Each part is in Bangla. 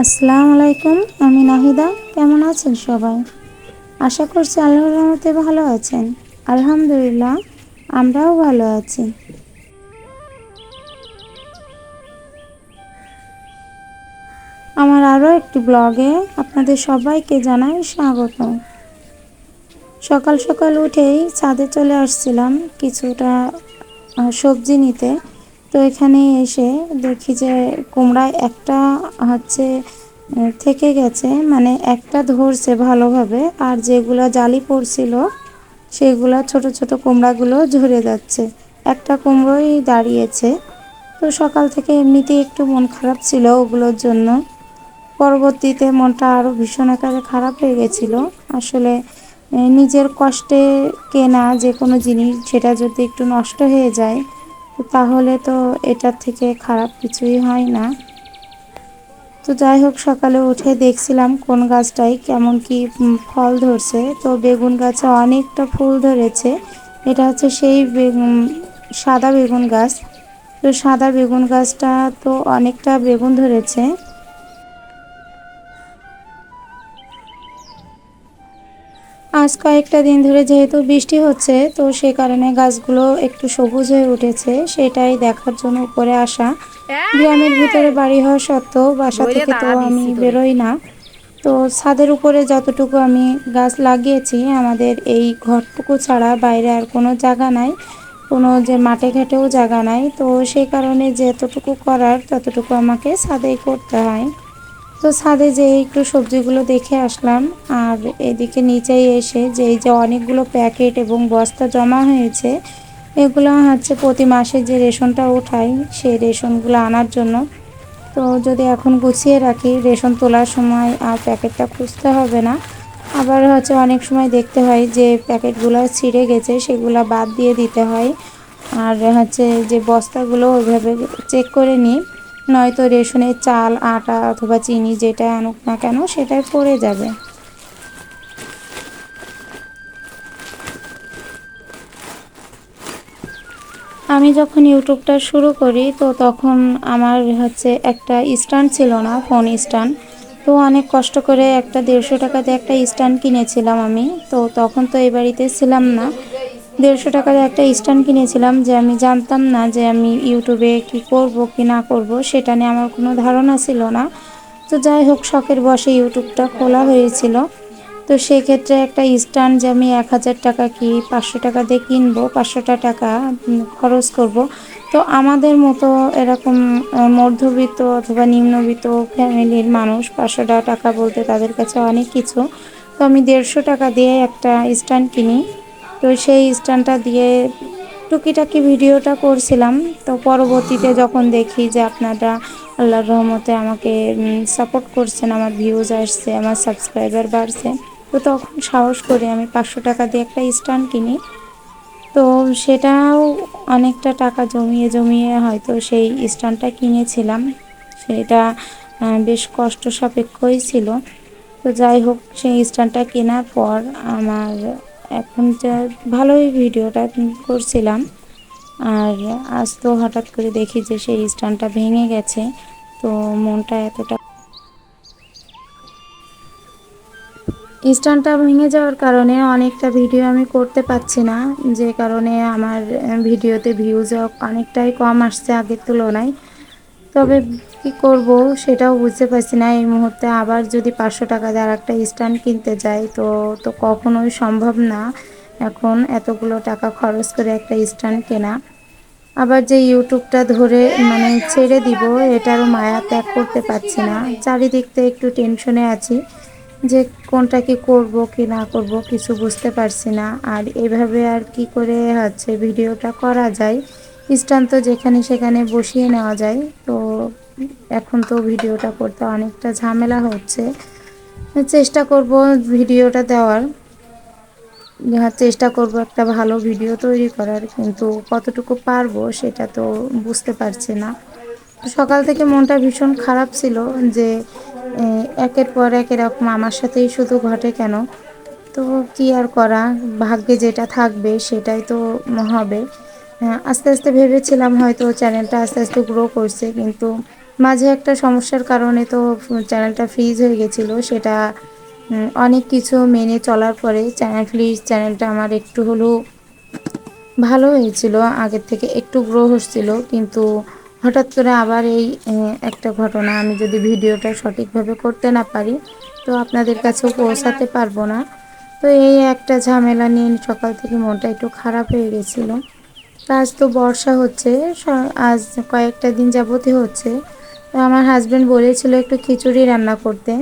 আসসালামু আলাইকুম, আমি নাহিদা। কেমন আছেন সবাই? আশা করছি আল্লাহর রহমতে ভালো আছেন। আলহামদুলিল্লাহ, আমরাও ভালো আছি। আমার আরও একটি ব্লগে আপনাদের সবাইকে জানাই স্বাগত। সকাল সকাল উঠেই ছাদে চলে আসছিলাম কিছুটা সবজি নিতে। তো এখানে এসে দেখি যে কুমড়ায় একটা হচ্ছে থেকে গেছে, মানে একটা ধরছে ভালোভাবে, আর যেগুলো জালি পড়ছিল সেগুলো ছোট ছোট কুমড়াগুলো ঝরে যাচ্ছে। একটা কুমড়োই দাঁড়িয়েছে। তো সকাল থেকে এমনিতেই একটু মন খারাপ ছিল ওগুলোর জন্য। পরবর্তীতে মনটা আরও ভীষণ আকারে খারাপ হয়ে গেছিলো। আসলে নিজের কষ্টে কেনা যে কোনো জিনিস সেটা যদি একটু নষ্ট হয়ে যায় তাহলে তো এটার থেকে খারাপ কিছুই হয় না। তো যাই হোক, সকালে উঠে দেখছিলাম কোন গাছটায় কেমন কি ফল ধরছে। তো বেগুন গাছে অনেকটা ফুল ধরেছে। এটা হচ্ছে সেই সাদা বেগুন গাছ। তো সাদা বেগুন গাছটা তো অনেকটা বেগুন ধরেছে। আজ কয়েকটা দিন ধরে যেহেতু বৃষ্টি হচ্ছে, তো সে কারণে গাছগুলো একটু সবুজ হয়ে উঠেছে, সেটাই দেখার জন্য উপরে আসা। গ্রামের ভিতরে বাড়ি হওয়া সত্ত্বেও বাসা থেকে তো আমি বেরোই না। তো ছাদের উপরে যতটুকু আমি গাছ লাগিয়েছি, আমাদের এই ঘরটুকু ছাড়া বাইরে আর কোনো জায়গা নাই, কোনো যে মাঠে ঘাটেও জায়গা নাই। তো সেই কারণে যতটুকু করার ততটুকু আমাকে ছাদেই করতে হয়। তো ছাদে যেয়ে একটু সবজিগুলো দেখে আসলাম। আর এদিকে নিচেই এসে যে এই যে অনেকগুলো প্যাকেট এবং বস্তা জমা হয়েছে, এগুলো হচ্ছে প্রতি মাসে যে রেশনটা ওঠাই সেই রেশনগুলো আনার জন্য। তো যদি এখন গুছিয়ে রাখি, রেশন তোলার সময় আর প্যাকেটটা খুঁজতে হবে না। আবার হচ্ছে অনেক সময় দেখতে হয় যে প্যাকেটগুলো ছিঁড়ে গেছে, সেগুলো বাদ দিয়ে দিতে হয়। আর হচ্ছে যে বস্তাগুলো ওইভাবে চেক করে নিই, নয়তো রেশনের চাল, আটা অথবা চিনি যেটা আনুক না কেন সেটাই পড়ে যাবে। আমি যখন ইউটিউবটা শুরু করি তো তখন আমার হচ্ছে একটা স্ট্যান্ড ছিল না, ফোন স্ট্যান্ড। তো অনেক কষ্ট করে একটা 150 টাকা দিয়ে একটা স্ট্যান্ড কিনেছিলাম আমি। তো তখন তো এই বাড়িতে ছিলাম না। 150 টাকা দিয়ে একটা স্ট্যান্ড কিনেছিলাম, যে আমি জানতাম না যে আমি ইউটিউবে কি করব কি না করব, সেটা নিয়ে আমার কোনো ধারণা ছিল না। তো যাই হোক, শখের বশে ইউটিউবটা খোলা হয়েছিল। তো সেক্ষেত্রে একটা স্ট্যান্ড যে আমি 1000 টাকা কি 500 টাকা দিয়ে কিনবো, 500টা টাকা খরচ করব। তো আমাদের মতো এরকম মধ্যবিত্ত অথবা নিম্নবিত্ত ফ্যামিলির মানুষ 500 টাকা বলতে তাদের কাছে অনেক কিছু। তো আমি 150 টাকা দিয়ে একটা স্ট্যান্ড কিনি। তো সেই স্ট্যান্ডটা দিয়ে টুকিটাকি ভিডিওটা করছিলাম। তো পরবর্তীতে যখন দেখি যে আপনারা আল্লাহর রহমতে আমাকে সাপোর্ট করছেন, আমার ভিউজ আসছে, আমার সাবস্ক্রাইবার বাড়ছে, তো তখন সাহস করে আমি 500 টাকা দিয়ে একটা স্ট্যান্ড কিনি। তো সেটাও অনেকটা টাকা জমিয়ে জমিয়ে হয়তো সেই স্ট্যান্ডটা কিনেছিলাম। সেটা বেশ কষ্ট সাপেক্ষই ছিল। তো যাই হোক, সেই স্ট্যান্ডটা কেনার পর আমার এখন যা ভালোই ভিডিওটা করছিলাম। আর আজ তো হঠাৎ করে দেখি যে সেই স্ট্যান্ডটা ভেঙে গেছে। তো মনটা এতটা, স্ট্যান্ডটা ভেঙে যাওয়ার কারণে অনেকটা ভিডিও আমি করতে পারছি না, যে কারণে আমার ভিডিওতে ভিউজ অনেকটাই কম আসছে আগের তুলনায়। তবে কি করব সেটাও বুঝতে পারছি না এই মুহূর্তে। আবার যদি 500 টাকা দিয়ে একটা স্ট্যান্ড কিনতে যাই তো তো কখনোই সম্ভব না এখন এতগুলো টাকা খরচ করে একটা স্ট্যান্ড কেনা। আবার যে ইউটিউবটা ধরে মানে ছেড়ে দিব, এটারও মায়া ত্যাগ করতে পারছি না। চারিদিক থেকে একটু টেনশনে আছি যে কোনটা কি করব কি না করব কিছু বুঝতে পারছি না। আর এভাবে আর কি করে হচ্ছে ভিডিওটা করা যায়? স্ট্যান্ড তো যেখানে সেখানে বসিয়ে নেওয়া যায়। তো এখন তো ভিডিওটা করতে অনেকটা ঝামেলা হচ্ছে। চেষ্টা করব ভিডিওটা দেওয়ার, চেষ্টা করব একটা ভালো ভিডিও তৈরি করার, কিন্তু কতটুকু পারবো সেটা তো বুঝতে পারছি না। সকাল থেকে মনটা ভীষণ খারাপ ছিল যে একের পর এক এরকম আমার সাথেই শুধু ঘটে কেন। তো কি আর করা, ভাগ্যে যেটা থাকবে সেটাই তো হবে। আস্তে আস্তে ভেবেছিলাম হয়তো চ্যানেলটা আস্তে আস্তে গ্রো করছে, কিন্তু মাঝে একটা সমস্যার কারণে তো চ্যানেলটা ফ্রিজ হয়ে গেছিলো। সেটা অনেক কিছু মেনে চলার পরে চ্যানেলটা আমার একটু হলেও ভালো হয়েছিল, আগের থেকে একটু গ্রো হচ্ছিল। কিন্তু হঠাৎ করে আবার এই একটা ঘটনা, আমি যদি ভিডিওটা সঠিকভাবে করতে না পারি তো আপনাদের কাছেও পৌঁছাতে পারবো না। তো এই একটা ঝামেলা নিয়ে সকাল থেকে মনটা একটু খারাপ হয়ে গেছিলো। আজ তো বর্ষা হচ্ছে, আজ কয়েকটা দিন যাবতই হচ্ছে। তো আমার হাজব্যান্ড বলেছিল একটু খিচুড়ি রান্না করতে,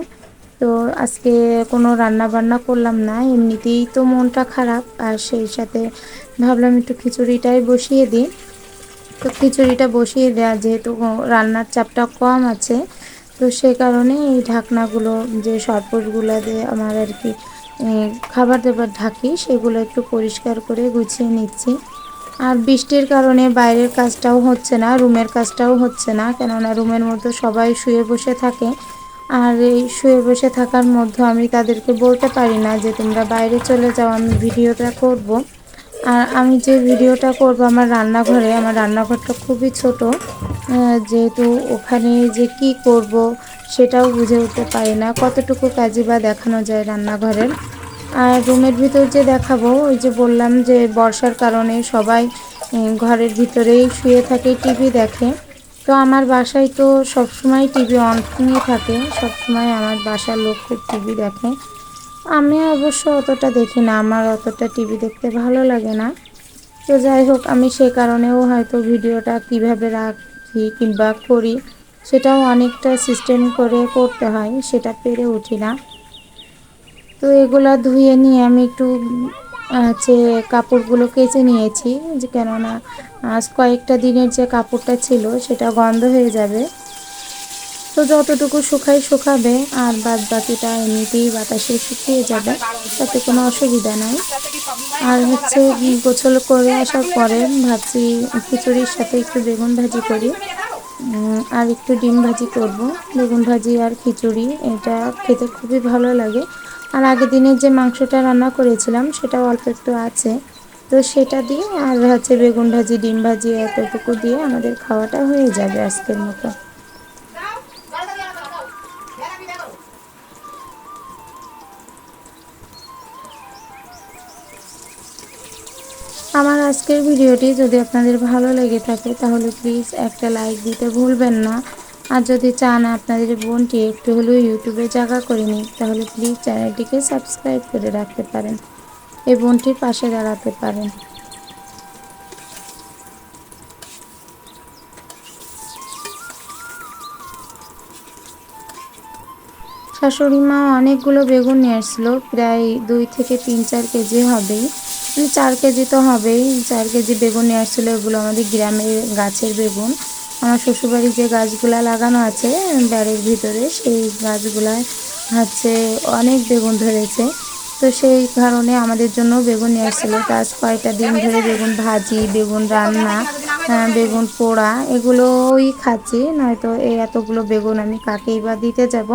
তো আজকে কোনো রান্না বান্না করলাম না, এমনিতেই তো মনটা খারাপ, আর সেই সাথে ভাবলাম একটু খিচুড়িটাই বসিয়ে দিই। তো খিচুড়িটা বসিয়ে দেওয়া যেহেতু রান্নার চাপটা কম আছে, তো সে কারণে এই ঢাকনাগুলো যে সরপুরগুলো দিয়ে আমার আর কি খাবার দাবার ঢাকি সেগুলো একটু পরিষ্কার করে গুছিয়ে নিচ্ছি। আর বৃষ্টির কারণে বাইরের কাজটাও হচ্ছে না, রুমের কাজটাও হচ্ছে না, কেননা রুমের মধ্যে সবাই শুয়ে বসে থাকে। আর এই শুয়ে বসে থাকার মধ্যে আমি তাদেরকে বলতে পারি না যে তোমরা বাইরে চলে যাও, আমি ভিডিওটা করব। আর আমি যে ভিডিওটা করব আমার রান্নাঘরে, আমার রান্নাঘরটা খুবই ছোট, যেহেতু ওখানে যে কি করব সেটাও বুঝে উঠতে পারি না, কতটুকু কাজই বা দেখানো যায় রান্নাঘরের। আর রুমের ভিতর যে দেখাবো, ওই যে বললাম যে বর্ষার কারণে সবাই ঘরের ভিতরেই শুয়ে থাকে, টিভি দেখে। তো আমার বাসায় তো সবসময় টিভি অন নিয়ে থাকে, সবসময় আমার বাসার লোক খুব টিভি দেখে। আমি অবশ্য অতটা দেখি না, আমার অতটা টিভি দেখতে ভালো লাগে না। তো যাই হোক, আমি সে কারণেও হয়তো ভিডিওটা কিভাবে রাখি কিংবা করি সেটাও অনেকটা সিস্টেম করে করতে হয়, সেটা পেরে উঠি না। তো এগুলা ধুয়ে নিয়ে আমি একটু হচ্ছে কাপড়গুলো কেচে নিয়েছি, যে কেননা আজ কয়েকটা দিনের যে কাপড়টা ছিল সেটা গন্ধ হয়ে যাবে। তো যতটুকু শুকাবে, আর বাদ বাকিটা এমনিতেই বাতাসে শুকিয়ে যাবে, তাতে কোনো অসুবিধা নাই। আর হচ্ছে গোসল করে আসার পরে ভাবছি খিচুড়ির সাথে একটু বেগুন ভাজি করি, আর একটু ডিম ভাজি করব। বেগুন ভাজি আর খিচুড়ি এটা খেতে খুবই ভালো লাগে। আর আগের দিনের যে মাংসটা রান্না করেছিলাম সেটাও অল্প একটু আছে, তো সেটা দিয়ে আর হচ্ছে বেগুন ভাজি ডিম ভাজি এতটুকু দিয়ে আমাদের খাওয়াটা হয়ে যাবে আজকের মতো। আমার আজকের ভিডিওটি যদি আপনাদের ভালো লেগে থাকে তাহলে প্লিজ একটা লাইক দিতে ভুলবেন না। আর যদি চান আপনাদের বোনটি একটু হলেও ইউটিউবে জায়গা করে নিই, তাহলে প্লিজ চ্যানেলটিকে সাবস্ক্রাইব করে রাখতে পারেন, এই বোনটির পাশে দাঁড়াতে পারেন। শাশুড়ি মা অনেকগুলো বেগুন নিয়ে আসছিলো, প্রায় 2 থেকে 3-4 কেজি হবেই, 4 কেজি তো হবেই। 4 কেজি বেগুন নিয়ে আসছিলো, এগুলো আমাদের গ্রামের গাছের বেগুন। আমার শ্বশুরবাড়ির যে গাছগুলা লাগানো আছে বাড়ির ভিতরে, সেই গাছগুলায় হচ্ছে অনেক বেগুন ধরেছে। তো সেই কারণে আমাদের জন্য বেগুন নিয়ে আসছিলো। তো আজ কয়েকটা দিন ধরে বেগুন ভাজি, বেগুন রান্না, বেগুন পোড়া এগুলোই খাচ্ছি, নয়তো এই এতগুলো বেগুন আমি কাকেই বা দিতে যাব।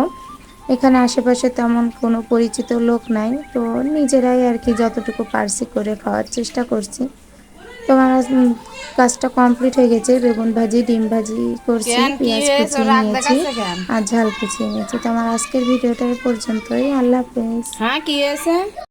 এখানে আশেপাশে তেমন কোনো পরিচিত লোক নাই, তো নিজেরাই আর কি যতটুকু পারছি করে খাওয়ার চেষ্টা করছি। তো আমার কাজটা কমপ্লিট হয়ে গেছে, বেগুন ভাজি ডিম ভাজি করছি, পেঁয়াজ কুচিয়ে নিয়েছি আর ঝাল কুচিয়ে নিয়েছি। তো আমার আজকের ভিডিওটা এই পর্যন্তই। আল্লাহ হাফেজ। হ্যাঁ কি হয়েছে?